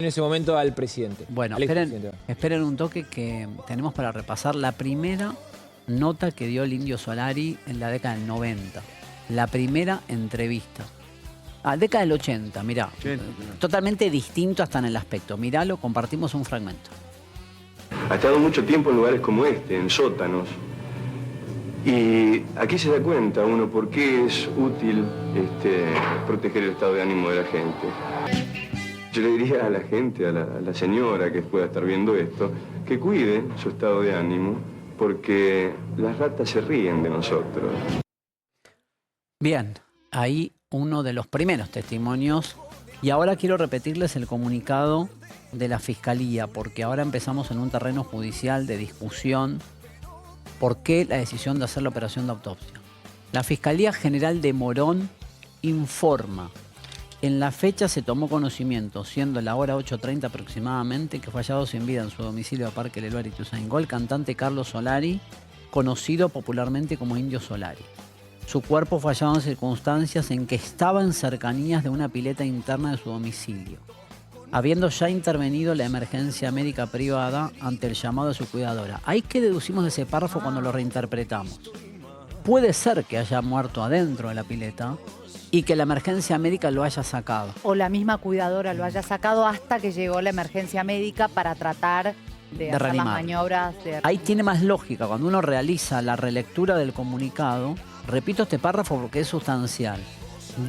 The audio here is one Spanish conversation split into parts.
en ese momento al presidente. Bueno, al expresidente. esperen un toque que tenemos para repasar la primera nota que dio el Indio Solari en la década del 90. La primera entrevista. Década del 80, mirá. 80, Totalmente distinto hasta en el aspecto. Miralo, compartimos un fragmento. Ha estado mucho tiempo en lugares como este, en sótanos. Y aquí se da cuenta uno por qué es útil proteger el estado de ánimo de la gente. Yo le diría a la gente, a la señora que pueda estar viendo esto, que cuide su estado de ánimo, porque las ratas se ríen de nosotros. Bien, ahí uno de los primeros testimonios. Y ahora quiero repetirles el comunicado de la Fiscalía, porque ahora empezamos en un terreno judicial de discusión. ¿Por qué la decisión de hacer la operación de autopsia? La Fiscalía General de Morón informa. En la fecha se tomó conocimiento, siendo la hora 8:30 aproximadamente, que fue hallado sin vida en su domicilio de Parque Leloir y Ituzaingó el cantante Carlos Solari, conocido popularmente como Indio Solari. Su cuerpo fue hallado en circunstancias en que estaba en cercanías de una pileta interna de su domicilio, habiendo ya intervenido la emergencia médica privada ante el llamado de su cuidadora. ¿Ahí qué deducimos de ese párrafo cuando lo reinterpretamos? Puede ser que haya muerto adentro de la pileta y que la emergencia médica lo haya sacado. O la misma cuidadora lo haya sacado hasta que llegó la emergencia médica para tratar de hacer reanimar. las maniobras. Ahí tiene más lógica. Cuando uno realiza la relectura del comunicado, repito este párrafo porque es sustancial.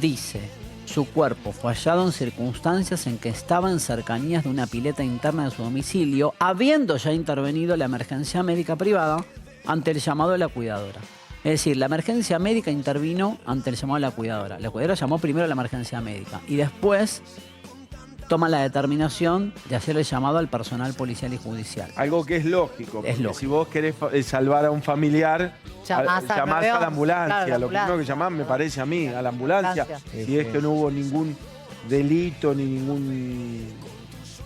Dice, su cuerpo fue hallado en circunstancias en que estaba en cercanías de una pileta interna de su domicilio, habiendo ya intervenido la emergencia médica privada ante el llamado de la cuidadora. Es decir, la emergencia médica intervino ante el llamado de la cuidadora. La cuidadora llamó primero a la emergencia médica y después toma la determinación de hacer el llamado al personal policial y judicial. Algo que es lógico. Es lógico. Si vos querés salvar a un familiar, Llamás llamás a la ambulancia. claro, Lo primero que llamás, me parece a mí, a la ambulancia. Si es que no hubo ningún delito ni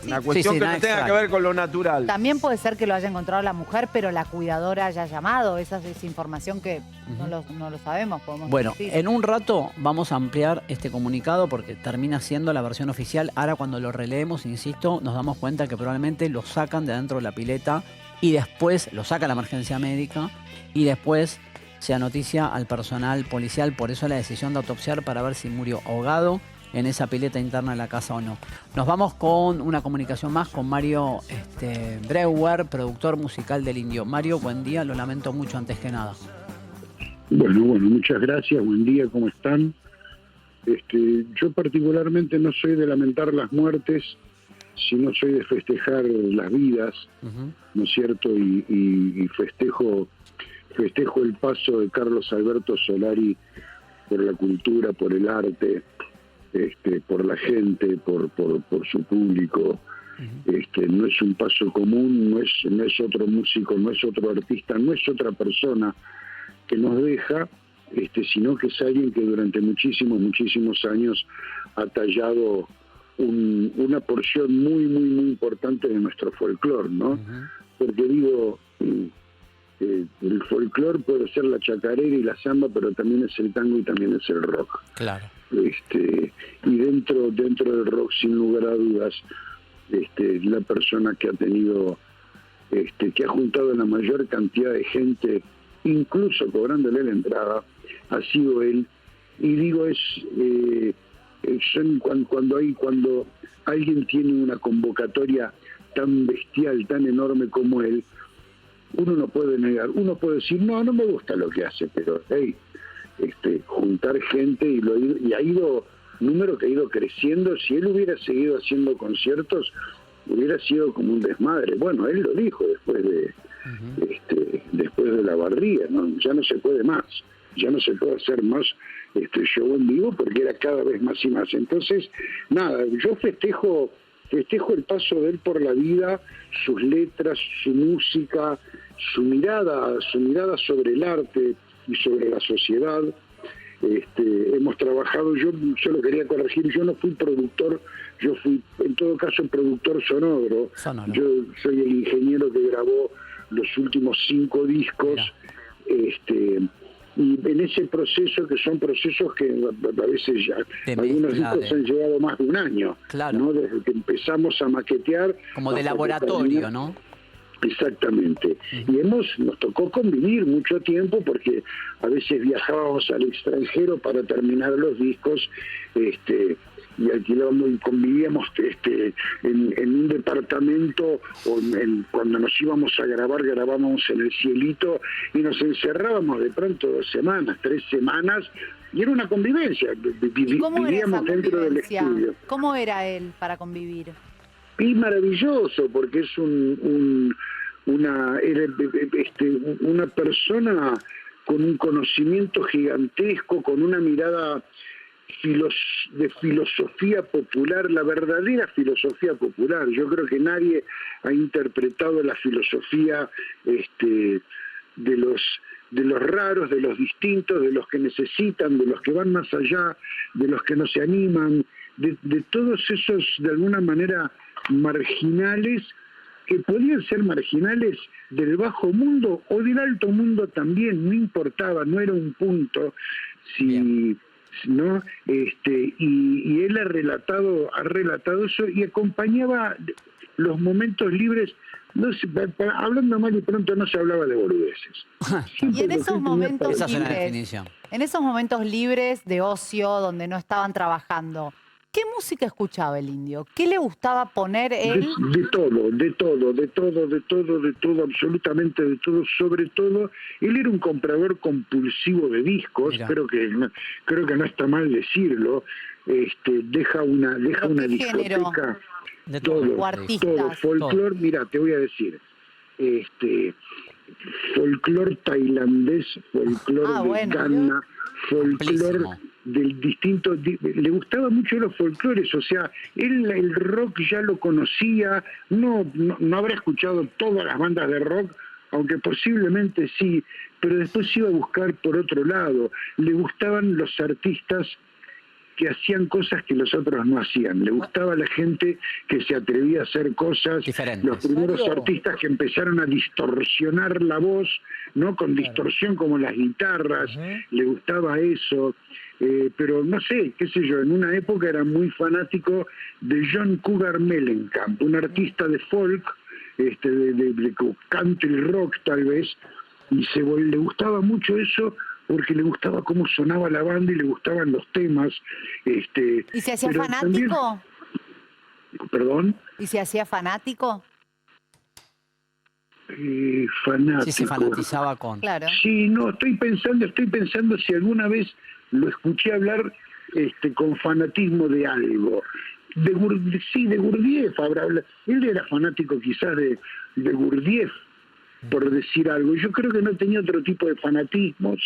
una cuestión sí, que nada no tenga extraño. que ver con lo natural. También puede ser que lo haya encontrado la mujer, pero la cuidadora haya llamado. Esa es información que no lo sabemos. Bueno, decir. en un rato vamos a ampliar este comunicado porque termina siendo la versión oficial. Ahora cuando lo releemos, insisto, nos damos cuenta que probablemente lo sacan de adentro de la pileta y después lo saca la emergencia médica y después se noticia al personal policial. Por eso la decisión de autopsiar para ver si murió ahogado en esa pileta interna de la casa o no. Nos vamos con una comunicación más con Mario Breuer, productor musical del Indio. Mario, buen día, lo lamento mucho antes que nada. Bueno, muchas gracias, buen día, ¿cómo están? Yo particularmente no soy de lamentar las muertes, sino soy de festejar las vidas, ¿no es cierto? Y festejo el paso de Carlos Alberto Solari por la cultura, por el arte, por la gente, por su público. No es un paso común, no es otro músico, no es otro artista, no es otra persona que nos deja, sino que es alguien que durante muchísimos años ha tallado una porción muy importante de nuestro folclore, ¿no? Porque digo, el folclore puede ser la chacarera y la samba, pero también es el tango y también es el rock. Claro. Y dentro del rock, sin lugar a dudas, la persona que ha tenido, que ha juntado la mayor cantidad de gente, incluso cobrándole la entrada, ha sido él. Y digo, cuando alguien tiene una convocatoria tan bestial, tan enorme como él, uno no puede negar, uno puede decir, no me gusta lo que hace, pero hey, juntar gente y ha ido, número que ha ido creciendo. Si él hubiera seguido haciendo conciertos, hubiera sido como un desmadre. Bueno, él lo dijo después de la barría, ¿no? Ya no se puede más, ya no se puede hacer más show en vivo porque era cada vez más y más. Entonces, nada, yo festejo el paso de él por la vida, sus letras, su música, su mirada sobre el arte y sobre la sociedad. Hemos trabajado, yo lo quería corregir, yo no fui productor, yo fui en todo caso productor sonoro. Yo soy el ingeniero que grabó los últimos 5 discos, y en ese proceso, que son procesos que a veces ya algunos discos han llevado más de un año, claro, ¿no? Desde que empezamos a maquetear. Como de laboratorio, ¿no? Exactamente. Y nos tocó convivir mucho tiempo porque a veces viajábamos al extranjero para terminar los discos, y alquilábamos y convivíamos en un departamento, o cuando nos íbamos a grabar, grabábamos en el Cielito y nos encerrábamos de pronto 2 semanas, 3 semanas, y era una convivencia. ¿Y cómo era esa dentro del estudio. ¿Cómo era él para convivir? Y maravilloso, porque es una persona con un conocimiento gigantesco, con una mirada de filosofía popular, la verdadera filosofía popular. Yo creo que nadie ha interpretado la filosofía de los raros, de los distintos, de los que necesitan, de los que van más allá, de los que no se animan, de todos esos, de alguna manera, marginales, que podían ser marginales del bajo mundo o del alto mundo también, no importaba, no era un punto, ¿no? Y él ha relatado eso y acompañaba los momentos libres. No sé, hablando mal y pronto, no se hablaba de boludeces. Y en esos momentos Esa es una libres, definición. en esos momentos libres de ocio, donde no estaban trabajando, ¿qué música escuchaba el Indio? ¿Qué le gustaba poner él? De todo, absolutamente de todo. Sobre todo, él era un comprador compulsivo de discos. Creo que no está mal decirlo. Deja una discoteca. De todo, artistas. Folclor, mira, te voy a decir, folclor tailandés, folclor de Ghana, folclor del distinto, le gustaba mucho los folclores, o sea, él el rock ya lo conocía, no habrá escuchado todas las bandas de rock, aunque posiblemente sí, pero después iba a buscar por otro lado. Le gustaban los artistas que hacían cosas que los otros no hacían. Le gustaba a la gente que se atrevía a hacer cosas diferentes. Los primeros artistas que empezaron a distorsionar la voz, ¿no? Con distorsión como las guitarras, le gustaba eso. Pero no sé, qué sé yo, en una época era muy fanático de John Cougar Mellencamp, un artista de folk, de country rock tal vez, y le gustaba mucho eso, porque le gustaba cómo sonaba la banda y le gustaban los temas. ¿Y se hacía fanático? ¿Perdón? ¿Y se hacía fanático? Fanático. Sí, se fanatizaba con... Claro. Sí, no, estoy pensando si alguna vez lo escuché hablar con fanatismo de algo. De Gurdjieff habrá hablado. Él era fanático quizás de Gurdjieff, por decir algo. Yo creo que no tenía otro tipo de fanatismos.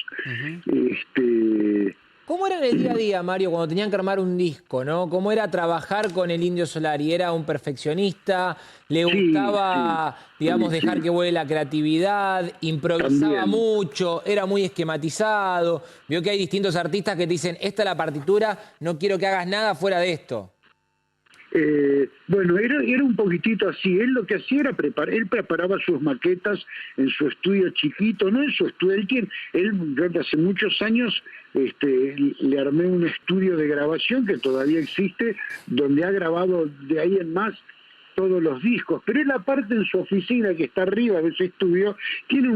¿Cómo era en el día a día, Mario, cuando tenían que armar un disco, ¿no? ¿Cómo era trabajar con el Indio Solari? ¿Era un perfeccionista? ¿Le gustaba, dejar que vuele la creatividad? ¿Improvisaba mucho? ¿Era muy esquematizado? Vio que hay distintos artistas que te dicen, esta es la partitura, no quiero que hagas nada fuera de esto. Bueno, era un poquitito así. Él lo que hacía era él preparaba sus maquetas en su estudio chiquito, no en su estudio. Yo hace muchos años le armé un estudio de grabación que todavía existe, donde ha grabado de ahí en más todos los discos, pero él aparte en su oficina que está arriba de ese estudio tiene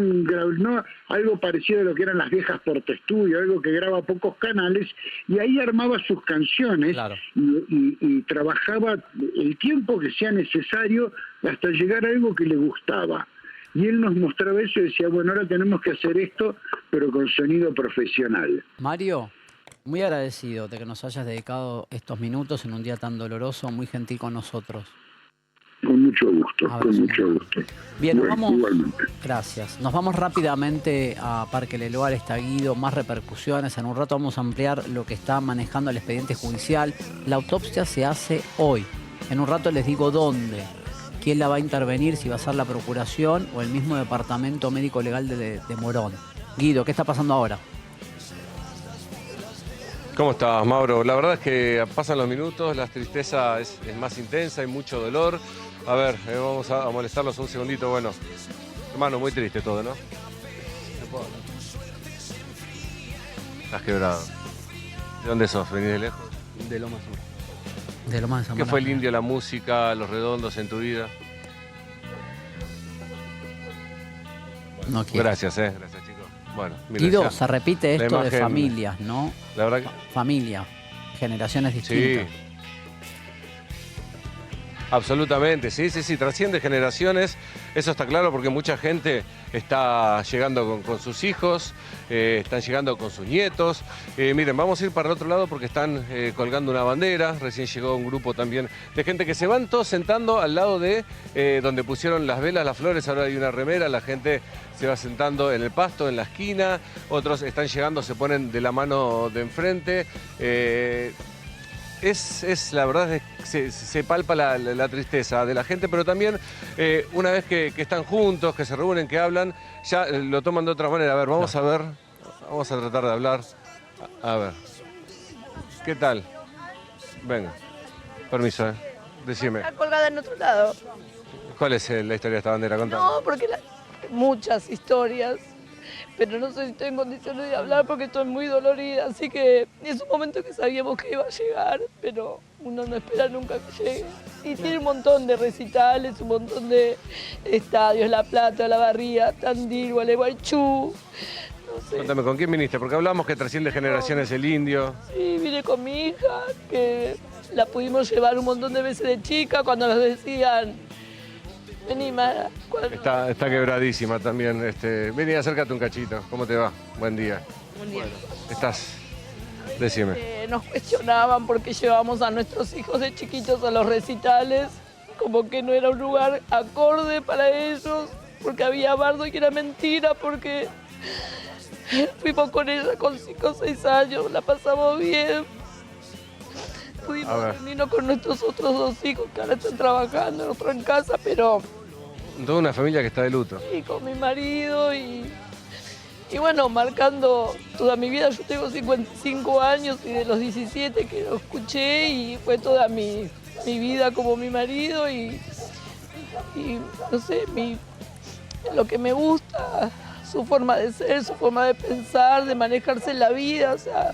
algo parecido a lo que eran las viejas portaestudio, algo que graba pocos canales, y ahí armaba sus canciones. Claro. y trabajaba el tiempo que sea necesario hasta llegar a algo que le gustaba. Y él nos mostraba eso y decía, bueno, ahora tenemos que hacer esto, pero con sonido profesional. Mario, muy agradecido de que nos hayas dedicado estos minutos en un día tan doloroso, muy gentil con nosotros. Con mucho gusto, con mucho gusto. Bien, bueno, nos vamos. Igualmente. Gracias. Nos vamos rápidamente a Parque Leloir, Estaguido, más repercusiones. En un rato vamos a ampliar lo que está manejando el expediente judicial. La autopsia se hace hoy. En un rato les digo dónde, quién la va a intervenir, si va a ser la Procuración o el mismo Departamento Médico Legal de Morón. Guido, ¿qué está pasando ahora? ¿Cómo estás, Mauro? La verdad es que pasan los minutos, la tristeza es más intensa, hay mucho dolor. A ver, vamos a molestarlos un segundito. Bueno, hermano, muy triste todo, ¿no? Estás quebrado. ¿De dónde sos? ¿Venís de lejos? De Lomas Sur. De lo más ¿Qué fue el Indio, la música, los redondos en tu vida? No quiero. Gracias, gracias chicos. Bueno, mira, Guido, ya. se repite La esto de imagen- familias, ¿no? La verdad que... Familia, generaciones Sí, distintas. absolutamente, sí, trasciende generaciones, eso está claro porque mucha gente está llegando con sus hijos, están llegando con sus nietos. Miren, vamos a ir para el otro lado porque están colgando una bandera, recién llegó un grupo también de gente que se van todos sentando al lado de donde pusieron las velas, las flores, ahora hay una remera, la gente se va sentando en el pasto, en la esquina, otros están llegando, se ponen de la mano de enfrente. La verdad, se palpa la tristeza de la gente, pero también una vez que están juntos, que se reúnen, que hablan, ya lo toman de otra manera. A ver, vamos a ver, vamos a tratar de hablar. A ver, ¿qué tal? Venga, permiso, decime. Está colgada en otro lado. ¿Cuál es la historia de esta bandera? Contame. No, porque muchas historias, pero no sé si estoy en condiciones de hablar porque estoy muy dolorida, así que es un momento que sabíamos que iba a llegar, pero uno no espera nunca que llegue. Y tiene un montón de recitales, un montón de estadios, La Plata, La Barría, Tandil, Gualeguaychú, no sé. Contame, ¿con quién viniste? Porque hablamos que trasciende generaciones el Indio. Sí, vine con mi hija, que la pudimos llevar un montón de veces de chica cuando nos decían, vení, Mara. Está quebradísima también. Vení, acércate un cachito. ¿Cómo te va? Buen día. Buen día. ¿Estás? Decime. Nos cuestionaban porque llevábamos a nuestros hijos de chiquitos a los recitales, como que no era un lugar acorde para ellos, porque había bardo y era mentira, porque fuimos con ella con 5 o 6 años, la pasamos bien. Pudimos reunirnos con nuestros otros 2 hijos que ahora están trabajando, otro en casa, pero... Toda una familia que está de luto. Y con mi marido y bueno, marcando toda mi vida. Yo tengo 55 años y de los 17 que lo escuché y fue toda mi vida como mi marido y no sé, lo que me gusta, su forma de ser, su forma de pensar, de manejarse en la vida, o sea...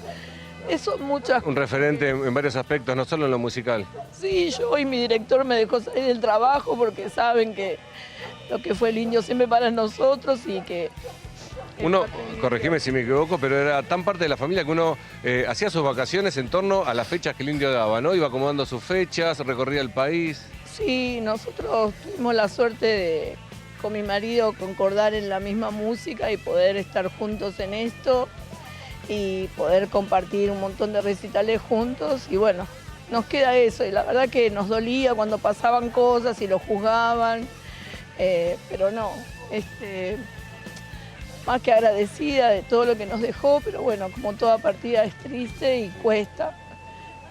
Eso muchas. Un referente en varios aspectos, no solo en lo musical. Sí, yo y mi director me dejó salir del trabajo porque saben que lo que fue el Indio siempre para nosotros y que... Uno, corregime si me equivoco, pero era tan parte de la familia que uno hacía sus vacaciones en torno a las fechas que el Indio daba, ¿no? Iba acomodando sus fechas, recorría el país. Sí, nosotros tuvimos la suerte de, con mi marido, concordar en la misma música y poder estar juntos en esto. Y poder compartir un montón de recitales juntos y bueno, nos queda eso y la verdad que nos dolía cuando pasaban cosas y lo juzgaban, pero no, más que agradecida de todo lo que nos dejó, pero bueno, como toda partida es triste y cuesta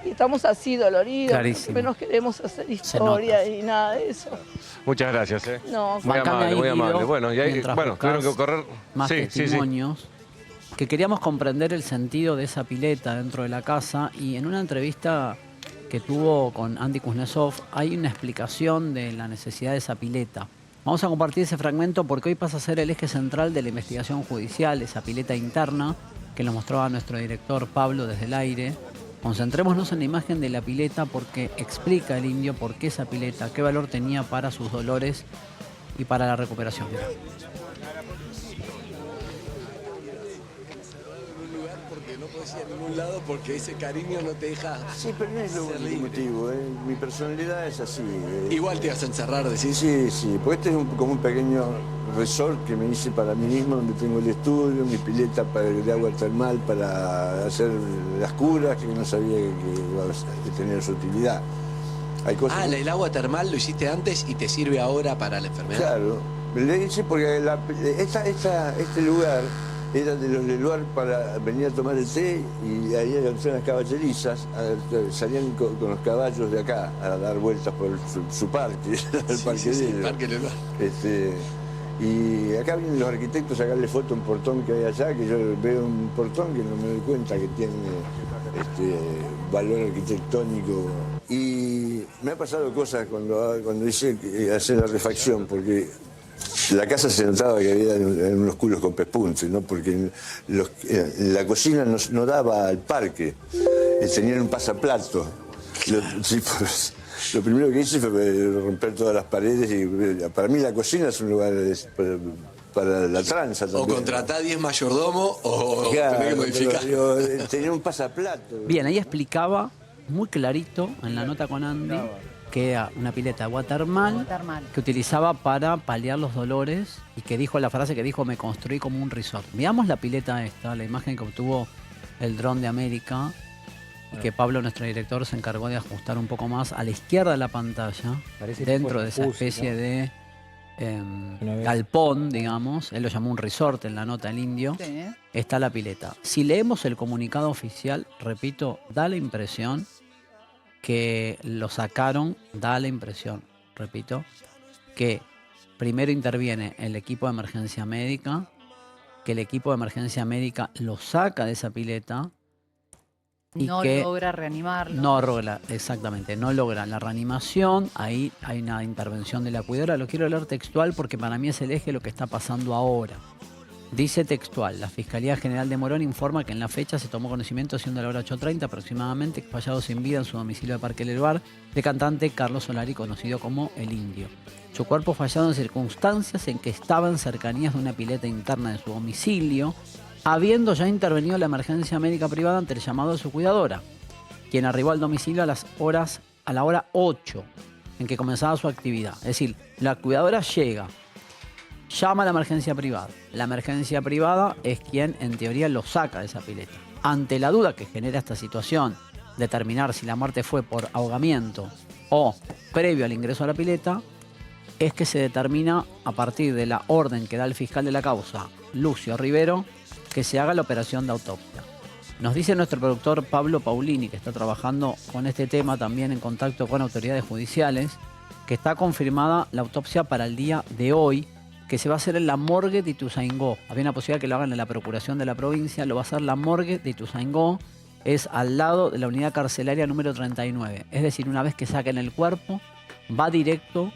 y estamos así doloridos, Clarísimo. menos queremos hacer historia y nada de eso. Muchas gracias. No, Muy Bancame amable, ahí, muy amable. Guido, Bueno, y ahí, mientras tuvieron que correr. más Sí. testimonios, que queríamos comprender el sentido de esa pileta dentro de la casa y en una entrevista que tuvo con Andy Kuznetsov hay una explicación de la necesidad de esa pileta. Vamos a compartir ese fragmento porque hoy pasa a ser el eje central de la investigación judicial, esa pileta interna que lo mostraba nuestro director Pablo desde el aire. Concentrémonos en la imagen de la pileta porque explica el Indio por qué esa pileta, qué valor tenía para sus dolores y para la recuperación. No puedes ir a ningún lado porque ese cariño no te deja. Sí, pero no es lo único motivo, ¿eh? Mi personalidad es así. Igual te vas a encerrar, decís. Sí, porque este es como un pequeño resort que me hice para mí mismo, donde tengo el estudio, mi pileta de agua termal para hacer las curas, que no sabía que iba a tener su utilidad. Hay cosas el agua termal lo hiciste antes y te sirve ahora para la enfermedad. Claro, le hice porque este lugar era de los del lugar para venir a tomar el té y ahí eran las caballerizas, salían con los caballos de acá a dar vueltas por su parque, el parque de ellos. El parque del lugar. Y acá vienen los arquitectos a sacarle foto a un portón que hay allá, que yo veo un portón que no me doy cuenta que tiene valor arquitectónico. Y me ha pasado cosas cuando hice hacer la refacción, porque la casa se notaba que había unos culos con pespunte, ¿no? Porque la cocina no daba al parque, tenían un pasaplato. Lo primero que hice fue romper todas las paredes y para mí la cocina es un lugar para la tranza también. O contratar 10 mayordomos o Claro, tener que modificar. Tenía un pasaplato. Bien, ahí explicaba muy clarito en la nota con Andy que era una pileta de agua termal que utilizaba para paliar los dolores y que dijo la frase que dijo: me construí como un resort. Veamos la pileta esta, la imagen que obtuvo el dron de América y que Pablo, nuestro director, se encargó de ajustar un poco más a la izquierda de la pantalla, dentro de esa especie de galpón, digamos. Él lo llamó un resort en la nota el indio. Sí. Está la pileta. Si leemos el comunicado oficial, repito, da la impresión que lo sacaron, da la impresión, repito, que primero interviene el equipo de emergencia médica, que el equipo de emergencia médica lo saca de esa pileta y No que logra reanimarlo. no logra, exactamente, no logra la reanimación. Ahí hay una intervención de la cuidadora. Lo quiero leer textual porque para mí es el eje de lo que está pasando ahora. Dice textual: la Fiscalía General de Morón informa que en la fecha se tomó conocimiento, siendo la hora 8:30 aproximadamente, fallado sin vida en su domicilio de Parque El Bar, de cantante Carlos Solari, conocido como El Indio. Su cuerpo fallado en circunstancias en que estaba en cercanías de una pileta interna de su domicilio, habiendo ya intervenido la emergencia médica privada ante el llamado de su cuidadora, quien arribó al domicilio a la hora 8, en que comenzaba su actividad. Es decir, la cuidadora llega, llama a la emergencia privada. La emergencia privada es quien, en teoría, lo saca de esa pileta. Ante la duda que genera esta situación, determinar si la muerte fue por ahogamiento o previo al ingreso a la pileta, es que se determina, a partir de la orden que da el fiscal de la causa, Lucio Rivero, que se haga la operación de autopsia. Nos dice nuestro productor Pablo Paulini, que está trabajando con este tema también en contacto con autoridades judiciales, que está confirmada la autopsia para el día de hoy, que se va a hacer en la morgue de Ituzaingó. Había una posibilidad que lo hagan en la Procuración de la provincia, lo va a hacer la morgue de Ituzaingó, es al lado de la unidad carcelaria número 39. Es decir, una vez que saquen el cuerpo, va directo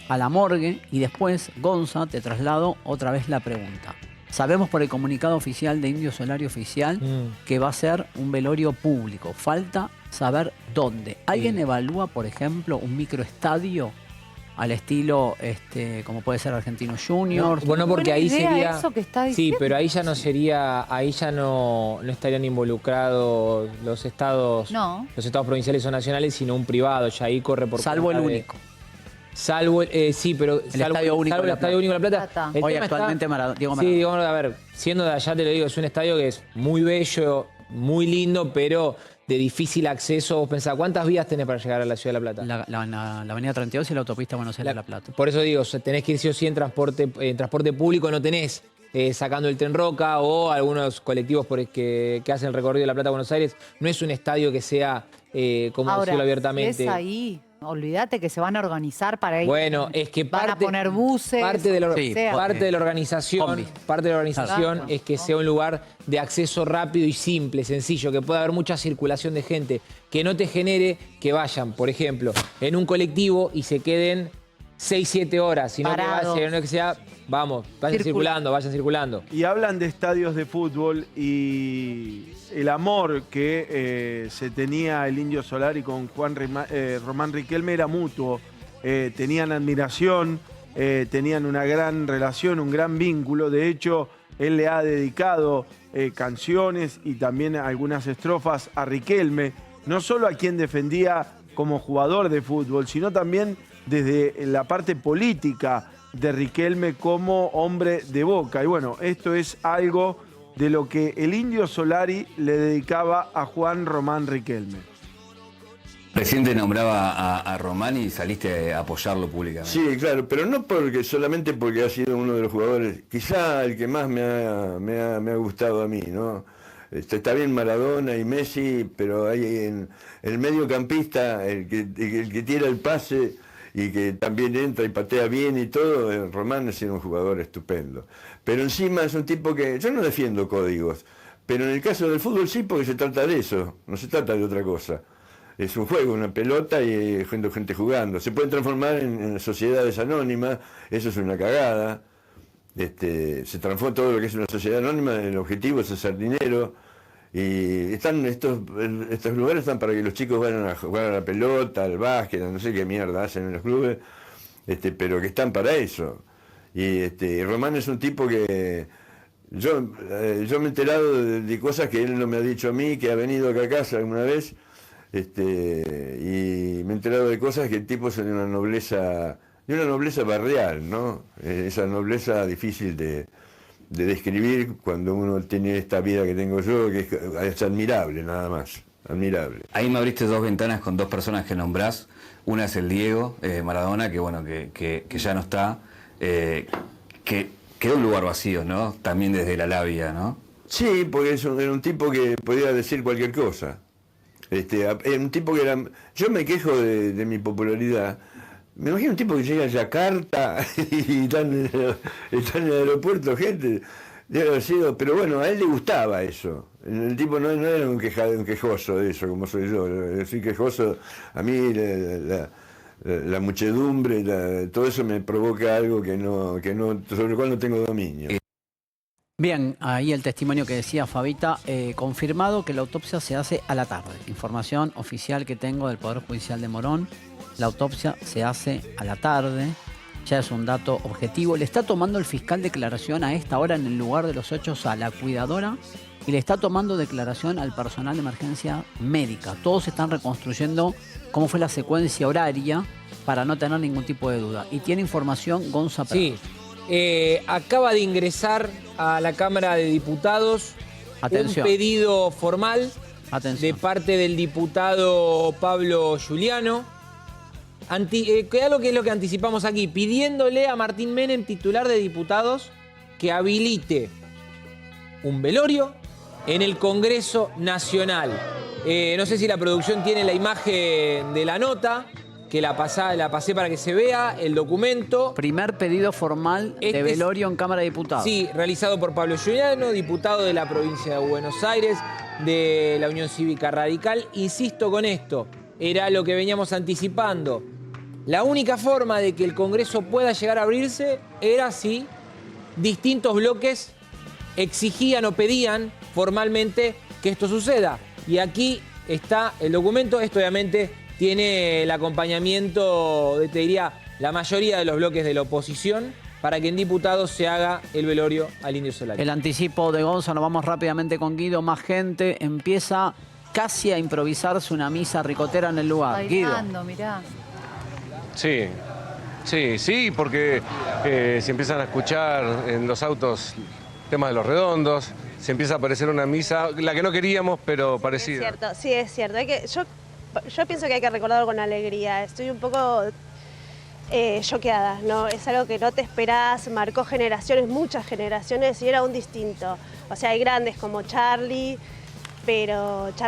a la morgue y después, Gonza, te traslado otra vez la pregunta. Sabemos por el comunicado oficial de Indio Solari Oficial que va a ser un velorio público. Falta saber dónde. ¿Alguien evalúa, por ejemplo, un microestadio al estilo, como puede ser Argentino Juniors? Bueno, porque ahí sería... Eso que está sí, diciendo. pero ahí ya no sería, ahí ya no estarían involucrados los estados provinciales o nacionales, sino un privado. Ya ahí corre por salvo el único. Salvo, sí, pero el Estadio Único de La Plata. Único de La Plata. Hoy actualmente Diego Maradona. Sí, Diego Maradona. A ver, siendo de allá te lo digo, es un estadio que es muy bello, muy lindo, pero de difícil acceso. Vos pensás, ¿cuántas vías tenés para llegar a la Ciudad de La Plata? La avenida 32 y la autopista Buenos Aires-La Plata. Por eso digo, tenés que ir sí o sí en transporte público, no tenés sacando el Tren Roca o algunos colectivos que hacen el recorrido de La Plata a Buenos Aires. No es un estadio que sea, como Ahora, decirlo abiertamente. es ahí. Olvídate que se van a organizar para ir. Bueno, es que van a poner buses. Parte de la organización claro, es que sea un lugar de acceso rápido y simple, sencillo, que pueda haber mucha circulación de gente, que no te genere que vayan, por ejemplo, en un colectivo y se queden 6, 7 horas, sino que sea, vamos, vayan circulando. Y hablan de estadios de fútbol y el amor que se tenía el Indio Solari con Román Riquelme era mutuo. Tenían admiración, tenían una gran relación, un gran vínculo. De hecho, él le ha dedicado canciones y también algunas estrofas a Riquelme, no solo a quien defendía como jugador de fútbol, sino también desde la parte política de Riquelme como hombre de Boca. Y bueno, esto es algo de lo que el Indio Solari le dedicaba a Juan Román Riquelme. Recién te nombraba a Román y saliste a apoyarlo públicamente. Sí, claro, pero no solamente porque ha sido uno de los jugadores, quizá el que más me ha gustado a mí, ¿no? Está bien Maradona y Messi, pero hay en el mediocampista, el que tira el pase y que también entra y patea bien y todo, Román ha sido un jugador estupendo. Pero encima es un tipo que, yo no defiendo códigos, pero en el caso del fútbol sí, porque se trata de eso, no se trata de otra cosa. es un juego, una pelota y gente jugando. Se pueden transformar en sociedades anónimas, eso es una cagada. Se transforma todo lo que es una sociedad anónima, el objetivo es hacer dinero. Y estos lugares están para que los chicos vayan a jugar a la pelota, al básquet, no sé qué mierda hacen en los clubes, pero que están para eso. Y Román es un tipo que yo me he enterado de cosas que él no me ha dicho a mí, que ha venido acá a casa alguna vez, y me he enterado de cosas que el tipo es de una nobleza barrial, ¿no? Esa nobleza difícil de describir cuando uno tiene esta vida que tengo yo, que es admirable, nada más, admirable. Ahí me abriste dos ventanas con dos personas que nombrás. Una es el Diego Maradona, que bueno, que ya no está, que quedó un lugar vacío, ¿no? También desde la labia, ¿no? Sí, porque era un tipo que podía decir cualquier cosa. Era un tipo que era... Yo me quejo de mi popularidad. Me imagino un tipo que llega a Yakarta y está en el aeropuerto, gente, debe haber sido, pero bueno, a él le gustaba eso. El tipo no era un quejoso de eso, como soy yo. Soy quejoso, a mí la muchedumbre, todo eso me provoca algo sobre lo cual no tengo dominio. Bien, ahí el testimonio que decía Fabita, confirmado que la autopsia se hace a la tarde. Información oficial que tengo del Poder Judicial de Morón. La autopsia se hace a la tarde, ya es un dato objetivo. Le está tomando el fiscal declaración a esta hora en el lugar de los hechos a la cuidadora y le está tomando declaración al personal de emergencia médica. Todos están reconstruyendo cómo fue la secuencia horaria para no tener ningún tipo de duda. Y tiene información Gonza Pérez. Sí, acaba de ingresar a la Cámara de Diputados un pedido formal de parte del diputado Pablo Giuliano. Algo que es lo que anticipamos aquí, pidiéndole a Martín Menem, titular de Diputados, que habilite un velorio en el Congreso Nacional. No sé si la producción tiene la imagen de la nota, que la pasé para que se vea el documento. Primer pedido formal de velorio en Cámara de Diputados. Sí, realizado por Pablo Giuliano, diputado de la provincia de Buenos Aires, de la Unión Cívica Radical. Insisto con esto, era lo que veníamos anticipando. La única forma de que el Congreso pueda llegar a abrirse era si distintos bloques exigían o pedían formalmente que esto suceda. Y aquí está el documento. Esto obviamente tiene el acompañamiento de, te diría, la mayoría de los bloques de la oposición para que en diputados se haga el velorio al Indio Solari. El anticipo de Gonzalo, vamos rápidamente con Guido. Más gente, empieza casi a improvisarse una misa ricotera en el lugar. Bailando, mirá. Sí, porque se empiezan a escuchar en los autos temas de Los Redondos, se empieza a aparecer una misa, la que no queríamos, pero parecida. Es cierto. Yo pienso que hay que recordarlo con alegría. Estoy un poco choqueada, ¿no? Es algo que no te esperás, marcó generaciones, muchas generaciones, y era un distinto. O sea, hay grandes como Charlie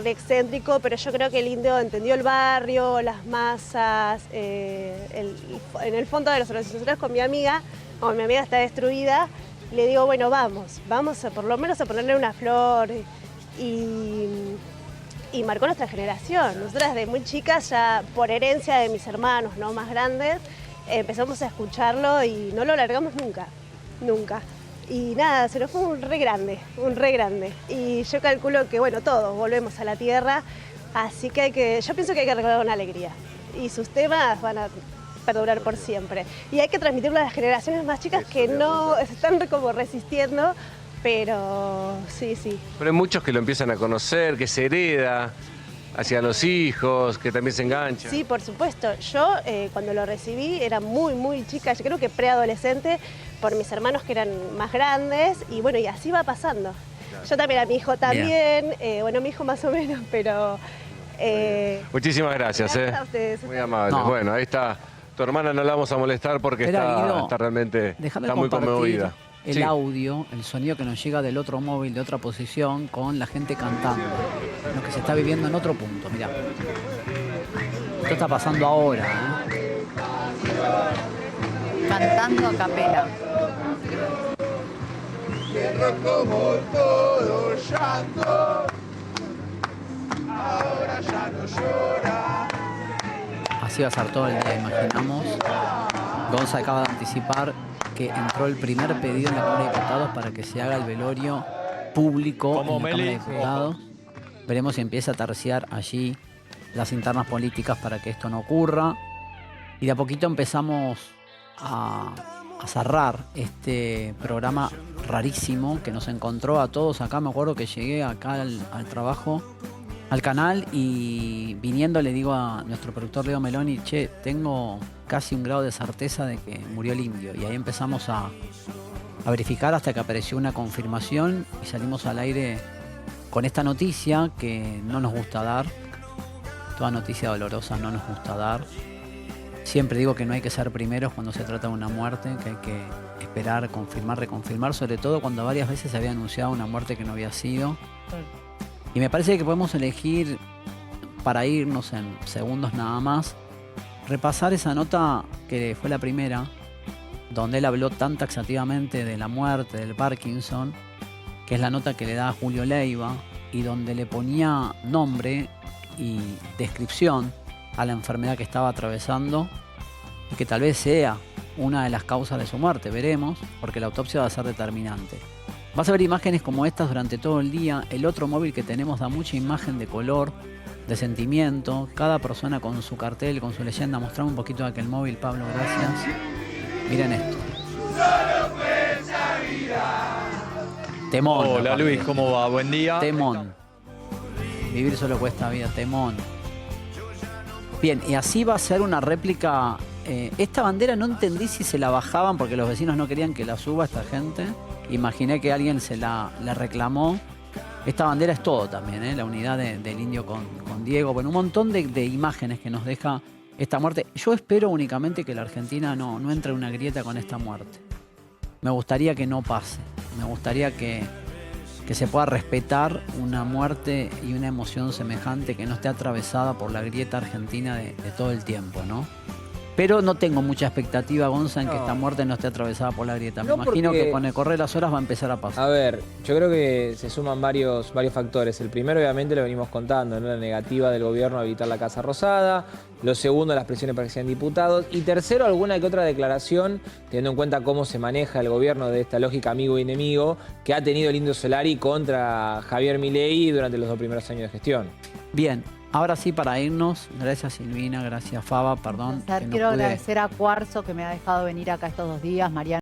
excéntrico, pero yo creo que el Indio entendió el barrio, las masas, en el fondo de las organizaciones con mi amiga, como mi amiga está destruida, le digo, bueno, vamos por lo menos a ponerle una flor, y marcó nuestra generación. Nosotras de muy chicas, ya por herencia de mis hermanos, ¿no?, más grandes, empezamos a escucharlo y no lo largamos nunca. Y nada, se nos fue un re grande. Y yo calculo que, bueno, todos volvemos a la tierra, así que yo pienso que hay que recordar con alegría. Y sus temas van a perdurar por siempre. Y hay que transmitirlo a las generaciones más chicas que no están como resistiendo, pero sí. Pero hay muchos que lo empiezan a conocer, que se hereda hacia los hijos, que también se enganchan. Sí, por supuesto. Yo cuando lo recibí era muy chica, yo creo que preadolescente, por mis hermanos que eran más grandes, y bueno, y así va pasando. Claro. Yo también, a mi hijo también, bueno, mi hijo más o menos, pero... Muchísimas gracias. A ustedes. Muy amables. No. Bueno, ahí está. Tu hermana no la vamos a molestar porque está realmente está muy conmovida. El audio, el sonido que nos llega del otro móvil, de otra posición, con la gente cantando. Lo que se está viviendo en otro punto, mirá. Esto está pasando ahora, Cantando a capela. Como todo llanto, ahora Así va a ser todo el día, imaginamos. Gonza acaba de anticipar que entró el primer pedido en la Cámara de Diputados para que se haga el velorio público en la Cámara de Diputados. Veremos si empieza a terciar allí las internas políticas para que esto no ocurra. Y de a poquito empezamos a cerrar este programa rarísimo que nos encontró a todos acá. Me acuerdo que llegué acá al trabajo, al canal, y viniendo le digo a nuestro productor Leo Meloni, che, tengo casi un grado de certeza de que murió el indio. Y ahí empezamos a verificar hasta que apareció una confirmación y salimos al aire con esta noticia que no nos gusta dar. Toda noticia dolorosa no nos gusta dar. Siempre digo que no hay que ser primeros cuando se trata de una muerte, que hay que esperar, confirmar, reconfirmar, sobre todo cuando varias veces se había anunciado una muerte que no había sido. Y me parece que podemos elegir, para irnos en segundos nada más, repasar esa nota que fue la primera, donde él habló tan taxativamente de la muerte, del Parkinson, que es la nota que le da a Julio Leiva, y donde le ponía nombre y descripción a la enfermedad que estaba atravesando y que tal vez sea una de las causas de su muerte, veremos, porque la autopsia va a ser determinante. Vas a ver imágenes como estas durante todo el día. El otro móvil que tenemos da mucha imagen de color, de sentimiento, cada persona con su cartel, con su leyenda. Mostrame un poquito de aquel móvil, Pablo, gracias. Miren esto. Temón. Hola Luis, ¿cómo va? Buen día. Temón. Vivir solo cuesta vida, temón. Bien, y así va a ser una réplica. Esta bandera no entendí si se la bajaban porque los vecinos no querían que la suba esta gente. Imaginé que alguien se la reclamó. Esta bandera es todo también, la unidad del indio con Diego. Bueno, un montón de imágenes que nos deja esta muerte. Yo espero únicamente que la Argentina no entre en una grieta con esta muerte. Me gustaría que no pase. Me gustaría que se pueda respetar una muerte y una emoción semejante que no esté atravesada por la grieta argentina de todo el tiempo, ¿no? Pero no tengo mucha expectativa, Gonza, en que esta muerte no esté atravesada por la grieta. Me imagino que con el correr de las horas va a empezar a pasar. A ver, yo creo que se suman varios factores. El primero, obviamente, lo venimos contando, ¿no? La negativa del gobierno a evitar la Casa Rosada. Lo segundo, las presiones para que sean diputados. Y tercero, alguna que otra declaración, teniendo en cuenta cómo se maneja el gobierno de esta lógica amigo y enemigo, que ha tenido el Indio Solari contra Javier Milei durante los 2 primeros años de gestión. Bien. Ahora sí, para irnos, gracias Silvina, gracias Faba, perdón. Quiero agradecer a Cuarzo que me ha dejado venir acá estos 2 días, Mariano.